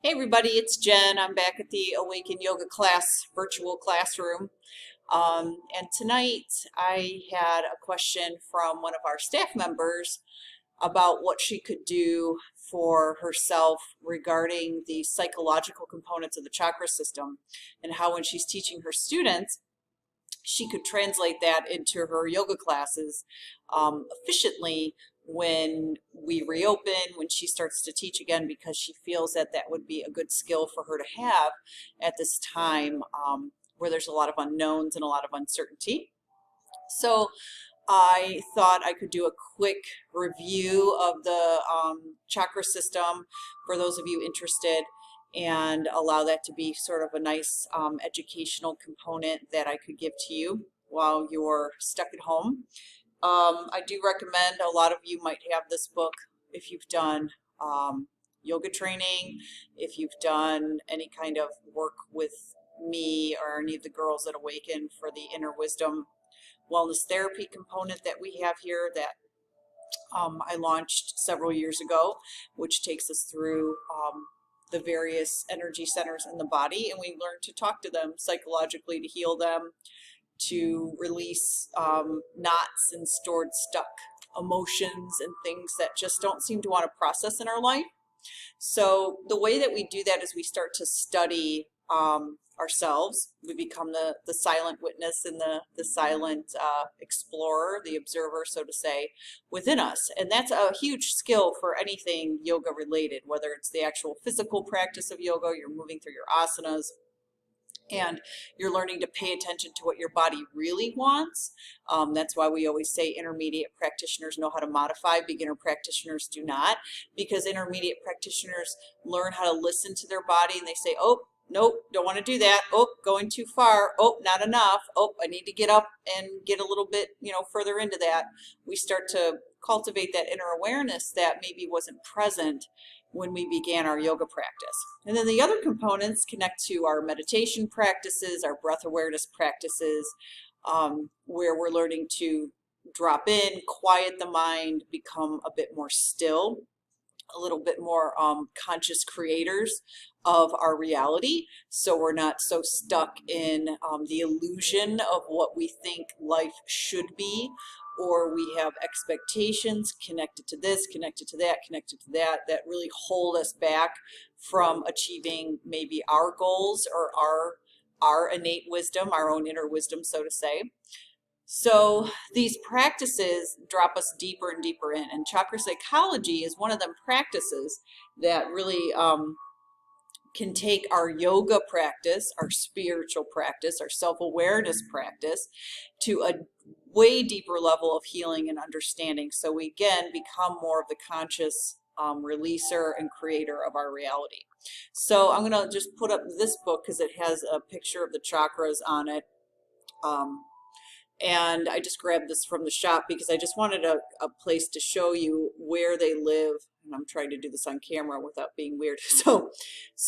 Hey everybody, it's Jen. I'm back at the Awaken Yoga class virtual classroom. And tonight I had a question from one of our staff members about what she could do for herself regarding the psychological components of the chakra system and how when she's teaching her students, she could translate that into her yoga classes efficiently when we reopen, when she starts to teach again, because she feels that that would be a good skill for her to have at this time where there's a lot of unknowns and a lot of uncertainty. So I thought I could do a quick review of the chakra system for those of you interested and allow that to be sort of a nice educational component that I could give to you while you're stuck at home. I do recommend, a lot of you might have this book if you've done yoga training, if you've done any kind of work with me or any of the girls at Awaken for the inner wisdom wellness therapy component that we have here that I launched several years ago, which takes us through the various energy centers in the body, and we learn to talk to them psychologically to heal them, to release knots and stored stuck emotions and things that just don't seem to want to process in our life. So the way that we do that is we start to study ourselves. We become the silent witness and the silent explorer, the observer, so to say, within us. And that's a huge skill for anything yoga related, whether it's the actual physical practice of yoga, you're moving through your asanas, and you're learning to pay attention to what your body really wants. That's why we always say intermediate practitioners know how to modify, beginner practitioners do not, because intermediate practitioners learn how to listen to their body and they say, oh, nope, don't want to do that. Oh, going too far. Oh, not enough. Oh, I need to get up and get a little bit, further into that. We start to cultivate that inner awareness that maybe wasn't present when we began our yoga practice. And then the other components connect to our meditation practices, our breath awareness practices, where we're learning to drop in, quiet the mind, become a bit more still, a little bit more conscious creators of our reality, so we're not so stuck in the illusion of what we think life should be, or we have expectations connected to this, connected to that, connected to that, that really hold us back from achieving maybe our goals or our innate wisdom, our own inner wisdom, so to say. So these practices drop us deeper and deeper in, and chakra psychology is one of them practices that really can take our yoga practice, our spiritual practice, our self-awareness practice to a way deeper level of healing and understanding. So we again become more of the conscious releaser and creator of our reality. So I'm going to just put up this book because it has a picture of the chakras on it. And I just grabbed this from the shop because I just wanted a place to show you where they live. And I'm trying to do this on camera without being weird. So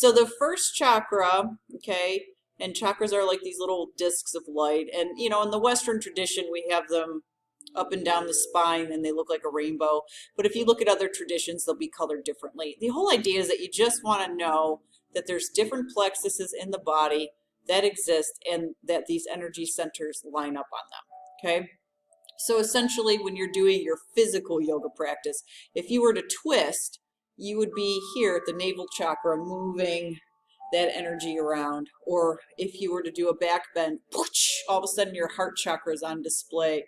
the first chakra, okay, and chakras are like these little discs of light. And, in the Western tradition, we have them up and down the spine and they look like a rainbow. But if you look at other traditions, they'll be colored differently. The whole idea is that you just want to know that there's different plexuses in the body that exist and that these energy centers line up on them, okay? So essentially when you're doing your physical yoga practice, if you were to twist, you would be here at the navel chakra moving that energy around. Or if you were to do a back bend, all of a sudden your heart chakra is on display.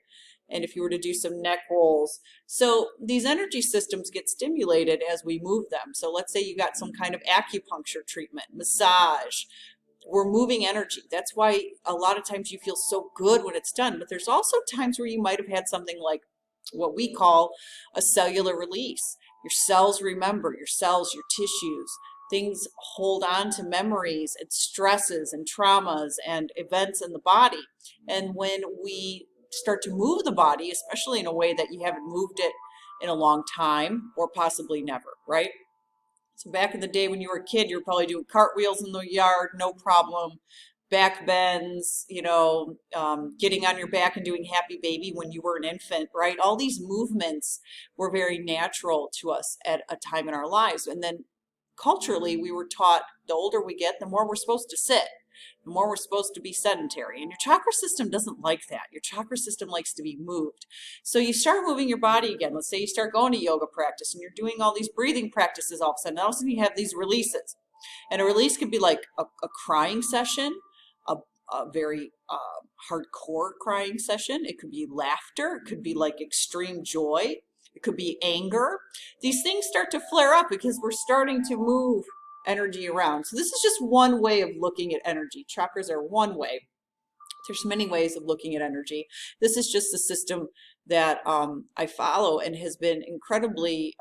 And if you were to do some neck rolls. So these energy systems get stimulated as we move them. So let's say you got some kind of acupuncture treatment, massage. We're moving energy. That's why a lot of times you feel so good when it's done. But there's also times where you might have had something like what we call a cellular release. Your cells remember, your cells, your tissues. Things hold on to memories and stresses and traumas and events in the body. And when we start to move the body, especially in a way that you haven't moved it in a long time or possibly never, right? So back in the day when you were a kid, you were probably doing cartwheels in the yard, no problem. Back bends, getting on your back and doing happy baby when you were an infant, right? All these movements were very natural to us at a time in our lives. And then culturally, we were taught the older we get, the more we're supposed to sit, the more we're supposed to be sedentary. And your chakra system doesn't like that. Your chakra system likes to be moved. So you start moving your body again. Let's say you start going to yoga practice and you're doing all these breathing practices all of a sudden. All of a sudden you have these releases. And a release could be like a crying session, a very hardcore crying session. It could be laughter. It could be like extreme joy. It could be anger. These things start to flare up because we're starting to move energy around. So this is just one way of looking at energy. Chakras are one way. There's many ways of looking at energy. This is just the system that I follow and has been incredibly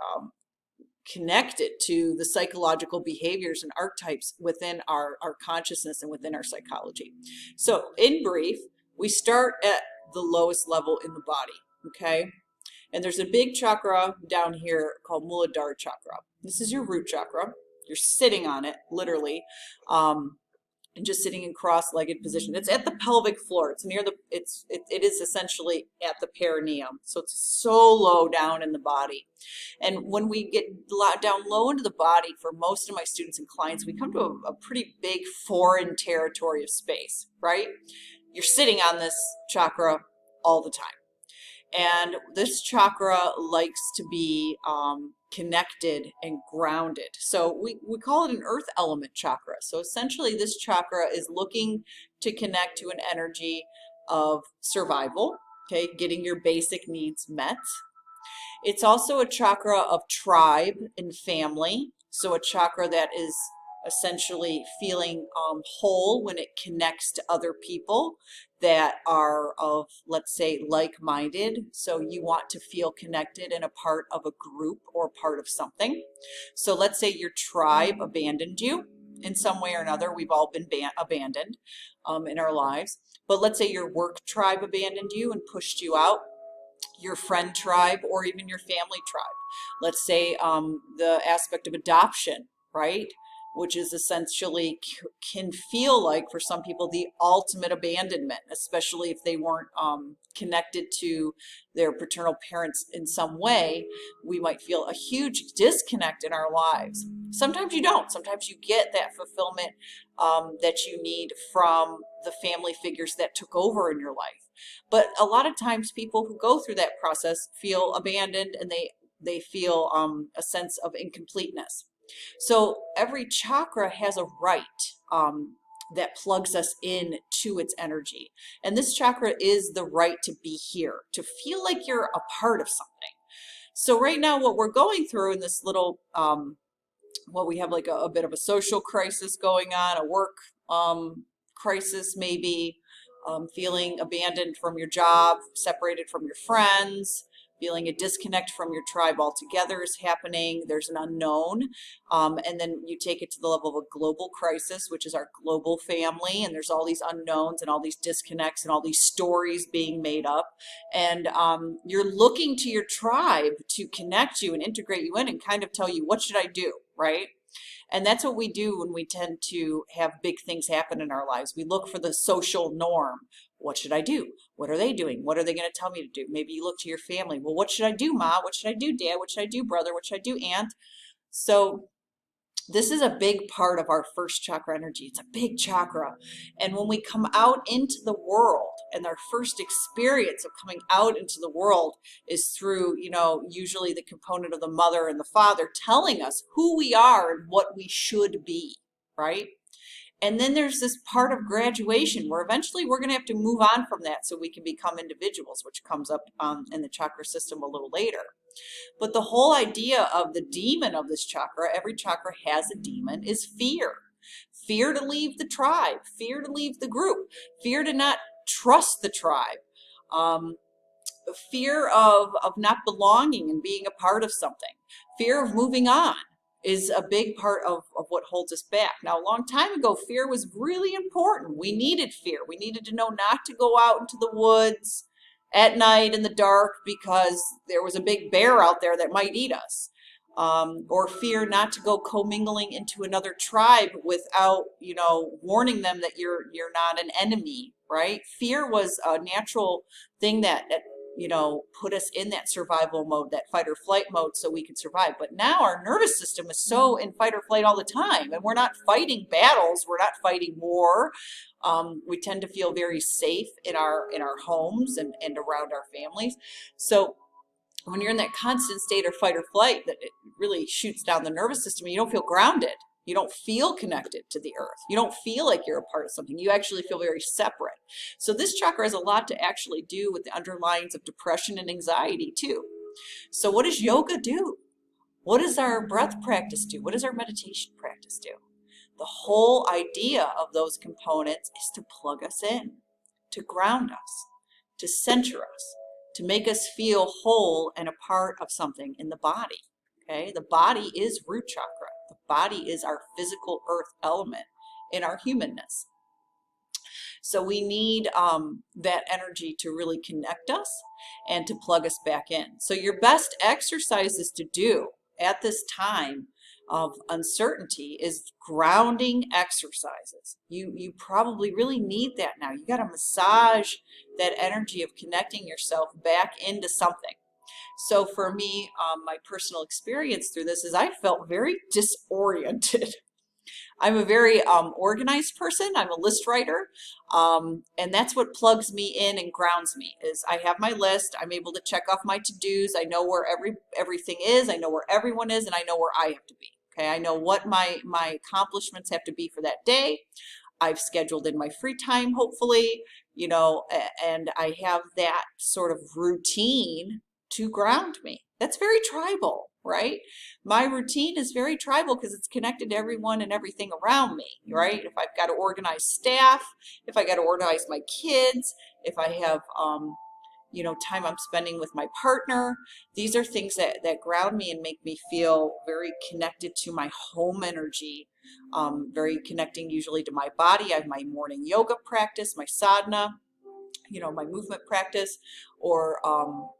connected to the psychological behaviors and archetypes within our consciousness and within our psychology. So in brief, we start at the lowest level in the body, okay? And there's a big chakra down here called Muladhara chakra. This is your root chakra. You're sitting on it, literally, and just sitting in cross-legged position. It's at the pelvic floor. It's near the. It is essentially at the perineum. So it's so low down in the body. And when we get down low into the body, for most of my students and clients, we come to a pretty big foreign territory of space, right? You're sitting on this chakra all the time. And this chakra likes to be connected and grounded. So we call it an earth element chakra. So essentially this chakra is looking to connect to an energy of survival, okay, getting your basic needs met. It's also a chakra of tribe and family. So a chakra that is essentially feeling whole when it connects to other people that are of, let's say, like-minded. So you want to feel connected and a part of a group or part of something. So let's say your tribe abandoned you in some way or another. We've all been abandoned in our lives. But let's say your work tribe abandoned you and pushed you out, your friend tribe, or even your family tribe. Let's say the aspect of adoption, right? Which is essentially can feel like for some people the ultimate abandonment, especially if they weren't connected to their paternal parents in some way. We might feel a huge disconnect in our lives. Sometimes you don't. Sometimes you get that fulfillment that you need from the family figures that took over in your life. But a lot of times people who go through that process feel abandoned and they feel a sense of incompleteness. So every chakra has a right that plugs us in to its energy. And this chakra is the right to be here, to feel like you're a part of something. So right now what we're going through in this little, we have like a bit of a social crisis going on, a work crisis maybe, feeling abandoned from your job, separated from your friends, feeling a disconnect from your tribe altogether is happening. There's an unknown. And then you take it to the level of a global crisis, which is our global family. And there's all these unknowns and all these disconnects and all these stories being made up. And you're looking to your tribe to connect you and integrate you in and kind of tell you, what should I do, right? And that's what we do when we tend to have big things happen in our lives. We look for the social norm. What should I do? What are they doing? What are they going to tell me to do? Maybe you look to your family. Well, what should I do, Ma? What should I do, Dad? What should I do, brother? What should I do, Aunt? So this is a big part of our first chakra energy. It's a big chakra. And when we come out into the world, and our first experience of coming out into the world is through, usually the component of the mother and the father telling us who we are and what we should be, right? And then there's this part of graduation where eventually we're going to have to move on from that so we can become individuals, which comes up in the chakra system a little later. But the whole idea of the demon of this chakra, every chakra has a demon, is fear. Fear to leave the tribe, fear to leave the group, fear to not trust the tribe, fear of not belonging and being a part of something, fear of moving on is a big part of what holds us back. Now, a long time ago, fear was really important. We needed fear. We needed to know not to go out into the woods at night in the dark because there was a big bear out there that might eat us. Or fear not to go commingling into another tribe without, warning them that you're not an enemy, right? Fear was a natural thing that put us in that survival mode, that fight or flight mode, so we can survive. But now our nervous system is so in fight or flight all the time, and we're not fighting battles, we're not fighting war. We tend to feel very safe in our homes and around our families. So when you're in that constant state of fight or flight, that it really shoots down the nervous system, and you don't feel grounded. You don't feel connected to the earth. You don't feel like you're a part of something. You actually feel very separate. So this chakra has a lot to actually do with the underlyings of depression and anxiety too. So what does yoga do? What does our breath practice do? What does our meditation practice do? The whole idea of those components is to plug us in, to ground us, to center us, to make us feel whole and a part of something in the body. Okay, the body is root chakra. The body is our physical earth element in our humanness. So we need that energy to really connect us and to plug us back in. So your best exercises to do at this time of uncertainty is grounding exercises. You probably really need that now. You got to massage that energy of connecting yourself back into something. So for me, my personal experience through this is I felt very disoriented. I'm a very organized person. I'm a list writer, and that's what plugs me in and grounds me. Is I have my list. I'm able to check off my to-dos. I know where everything is. I know where everyone is, and I know where I have to be. Okay, I know what my accomplishments have to be for that day. I've scheduled in my free time, hopefully, and I have that sort of routine to ground me. That's very tribal, right? My routine is very tribal because it's connected to everyone and everything around me, right? If I've got to organize staff, if I got to organize my kids, if I have, time I'm spending with my partner, these are things that ground me and make me feel very connected to my home energy, very connecting usually to my body. I have my morning yoga practice, my sadhana, my movement practice, or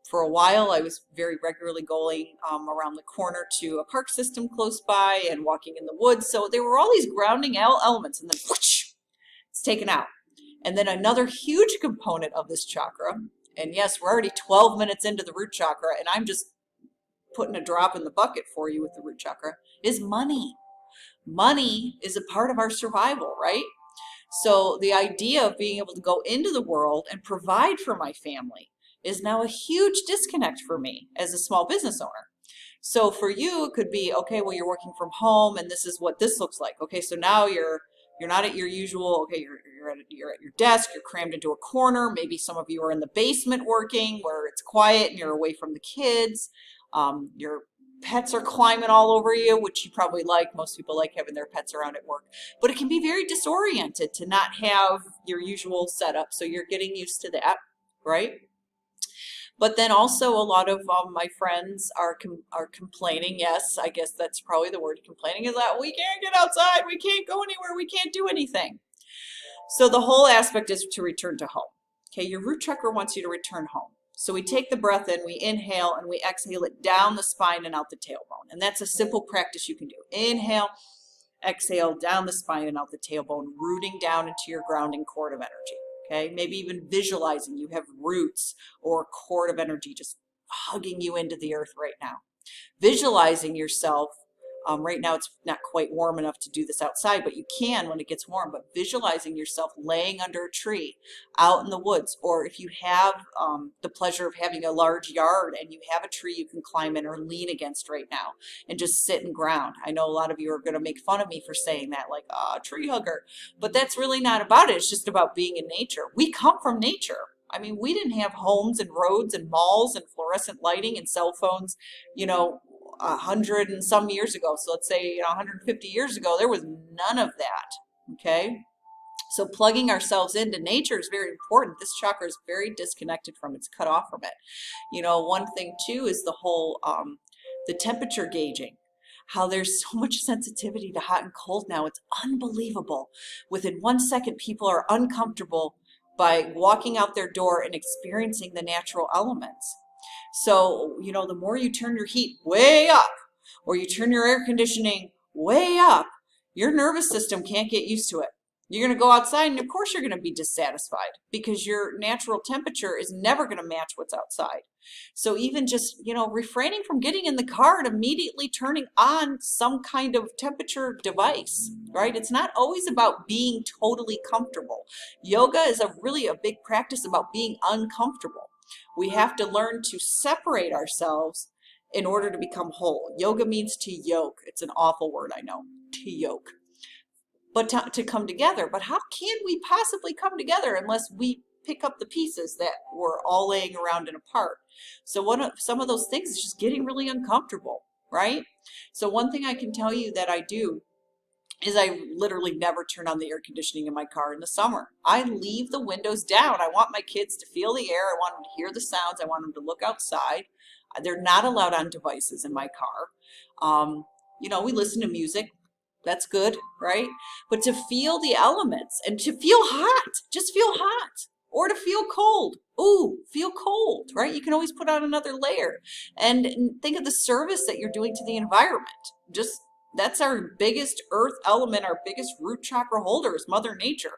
for a while I was very regularly going around the corner to a park system close by and walking in the woods. So there were all these grounding elements, and then whoosh, it's taken out. And then another huge component of this chakra, and yes, we're already 12 minutes into the root chakra, and I'm just putting a drop in the bucket for you with the root chakra, is money. Money is a part of our survival, right? So the idea of being able to go into the world and provide for my family is now a huge disconnect for me as a small business owner. So for you, it could be, okay, well, you're working from home and this is what this looks like. Okay, so now you're not at your usual, okay, you're at your desk, you're crammed into a corner. Maybe some of you are in the basement working where it's quiet and you're away from the kids. Your pets are climbing all over you, which you probably like. Most people like having their pets around at work. But it can be very disoriented to not have your usual setup. So you're getting used to that, right? But then also a lot of my friends are complaining. Yes, I guess that's probably the word, complaining, is that we can't get outside, we can't go anywhere, we can't do anything. So the whole aspect is to return to home. Okay, your root chakra wants you to return home. So we take the breath in, we inhale, and we exhale it down the spine and out the tailbone. And that's a simple practice you can do. Inhale, exhale, down the spine and out the tailbone, rooting down into your grounding cord of energy. Okay, maybe even visualizing you have roots or a cord of energy just hugging you into the earth right now. Visualizing yourself. Right now it's not quite warm enough to do this outside, but you can when it gets warm. But visualizing yourself laying under a tree out in the woods, or if you have the pleasure of having a large yard and you have a tree you can climb in or lean against right now and just sit and ground. I know a lot of you are going to make fun of me for saying that, like, oh, tree hugger. But that's really not about it. It's just about being in nature. We come from nature. I mean, we didn't have homes and roads and malls and fluorescent lighting and cell phones, 100 and some years ago. So let's say 150 years ago, there was none of that. Okay, so plugging ourselves into nature is very important. This chakra is very disconnected from, it's cut off from it. One thing too is the whole the temperature gauging, how there's so much sensitivity to hot and cold now. It's unbelievable. Within 1 second, people are uncomfortable by walking out their door and experiencing the natural elements. So, the more you turn your heat way up, or you turn your air conditioning way up, your nervous system can't get used to it. You're going to go outside and of course you're going to be dissatisfied because your natural temperature is never going to match what's outside. So even just, refraining from getting in the car and immediately turning on some kind of temperature device, right? It's not always about being totally comfortable. Yoga is really a big practice about being uncomfortable. We have to learn to separate ourselves in order to become whole. Yoga means to yoke. It's an awful word, I know, to yoke. But to come together. But how can we possibly come together unless we pick up the pieces that were all laying around and apart? So some of those things is just getting really uncomfortable, right? So one thing I can tell you that I do is I literally never turn on the air conditioning in my car in the summer. I leave the windows down. I want my kids to feel the air. I want them to hear the sounds. I want them to look outside. They're not allowed on devices in my car. We listen to music. That's good, right? But to feel the elements and to feel hot, just feel hot, or to feel cold. Ooh, feel cold, right? You can always put on another layer and think of the service that you're doing to the environment. That's our biggest earth element, our biggest root chakra holder is Mother Nature.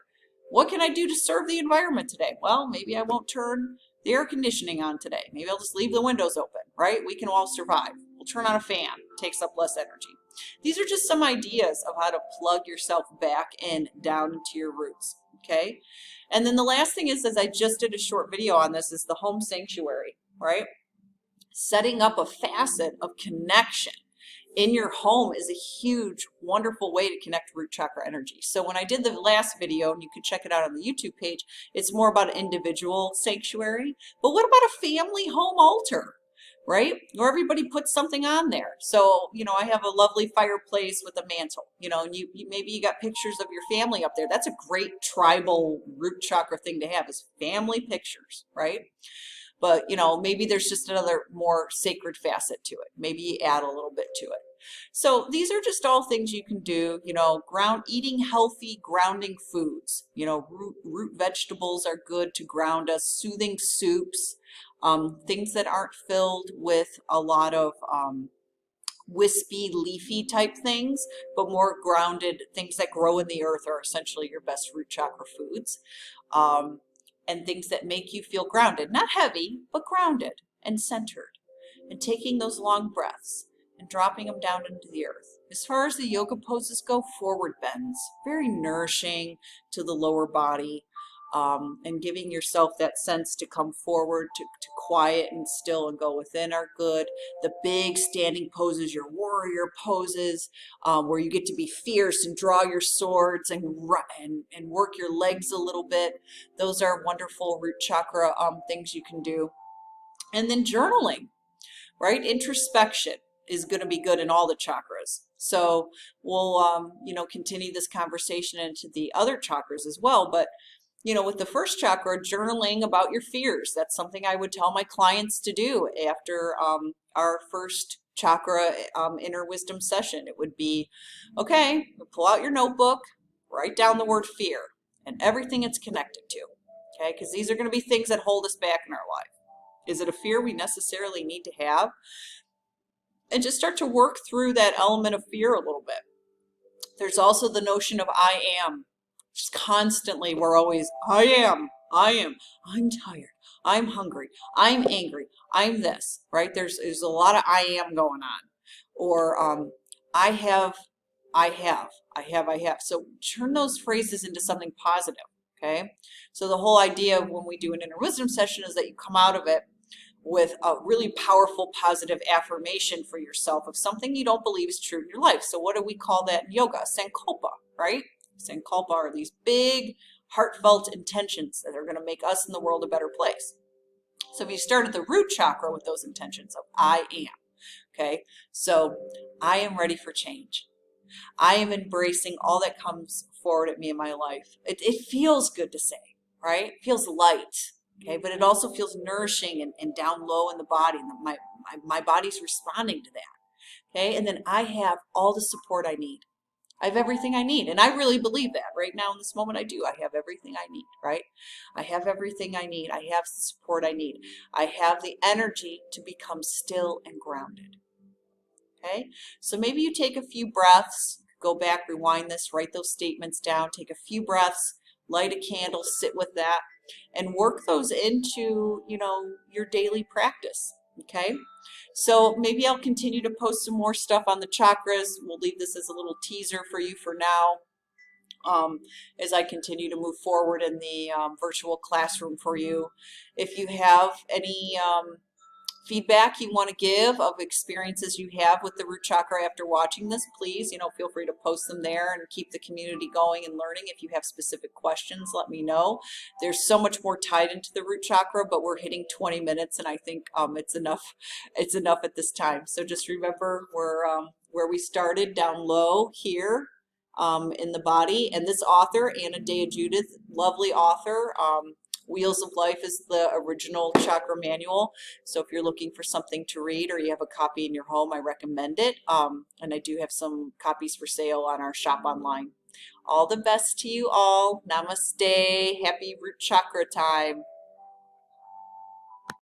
What can I do to serve the environment today? Well, maybe I won't turn the air conditioning on today. Maybe I'll just leave the windows open, right? We can all survive. We'll turn on a fan, takes up less energy. These are just some ideas of how to plug yourself back in down into your roots, okay? And then the last thing is, as I just did a short video on this, is the home sanctuary, right? Setting up a facet of connection in your home is a huge, wonderful way to connect root chakra energy. So when I did the last video, and you can check it out on the YouTube page, it's more about an individual sanctuary. But what about a family home altar? Right? Where everybody puts something on there. So, I have a lovely fireplace with a mantle, and maybe you got pictures of your family up there. That's a great tribal root chakra thing to have, is family pictures, right? But, maybe there's just another more sacred facet to it. Maybe you add a little bit to it. So these are just all things you can do, eating healthy, grounding foods. Root vegetables are good to ground us, soothing soups. Things that aren't filled with a lot of wispy, leafy type things, but more grounded things that grow in the earth are essentially your best root chakra foods. And things that make you feel grounded, not heavy, but grounded and centered. And taking those long breaths and dropping them down into the earth. As far as the yoga poses go, forward bends, very nourishing to the lower body. And giving yourself that sense to come forward, to quiet and still and go within are good. The big standing poses, your warrior poses, where you get to be fierce and draw your swords and work your legs a little bit. Those are wonderful root chakra things you can do. And then journaling, right? Introspection is going to be good in all the chakras. So we'll, continue this conversation into the other chakras as well. But with the first chakra, journaling about your fears. That's something I would tell my clients to do after our first chakra inner wisdom session. It would be, okay, pull out your notebook, write down the word fear and everything it's connected to, okay? Because these are going to be things that hold us back in our life. Is it a fear we necessarily need to have? And just start to work through that element of fear a little bit. There's also the notion of I am. Just constantly, we're always, I am, I'm tired, I'm hungry, I'm angry, I'm this, right? There's a lot of I am going on. Or I have. So turn those phrases into something positive, okay? So the whole idea of when we do an inner wisdom session is that you come out of it with a really powerful positive affirmation for yourself of something you don't believe is true in your life. So what do we call that in yoga? Sankalpa, right? Sankalpa are these big, heartfelt intentions that are going to make us and the world a better place. So if you start at the root chakra with those intentions of I am, okay? So I am ready for change. I am embracing all that comes forward at me in my life. It feels good to say, right? It feels light, okay? But it also feels nourishing and down low in the body. And my body's responding to that, okay? And then I have all the support I need. I have everything I need. And I really believe that right now in this moment. I do. I have everything I need, right? I have everything I need. I have the support I need. I have the energy to become still and grounded. Okay? So maybe you take a few breaths, go back, rewind this, write those statements down, take a few breaths, light a candle, sit with that, and work those into, your daily practice. Okay, so maybe I'll continue to post some more stuff on the chakras. We'll leave this as a little teaser for you for now, as I continue to move forward in the virtual classroom for you. If you have any feedback you want to give of experiences you have with the root chakra after watching this, please, feel free to post them there and keep the community going and learning. If you have specific questions, let me know. There's so much more tied into the root chakra, but we're hitting 20 minutes, and I think it's enough. It's enough at this time. So just remember, we're where we started, down low here in the body. And this author, Anna Dea Judith, lovely author. Wheels of Life is the original chakra manual. So if you're looking for something to read or you have a copy in your home, I recommend it. And I do have some copies for sale on our shop online. All the best to you all. Namaste. Happy root chakra time.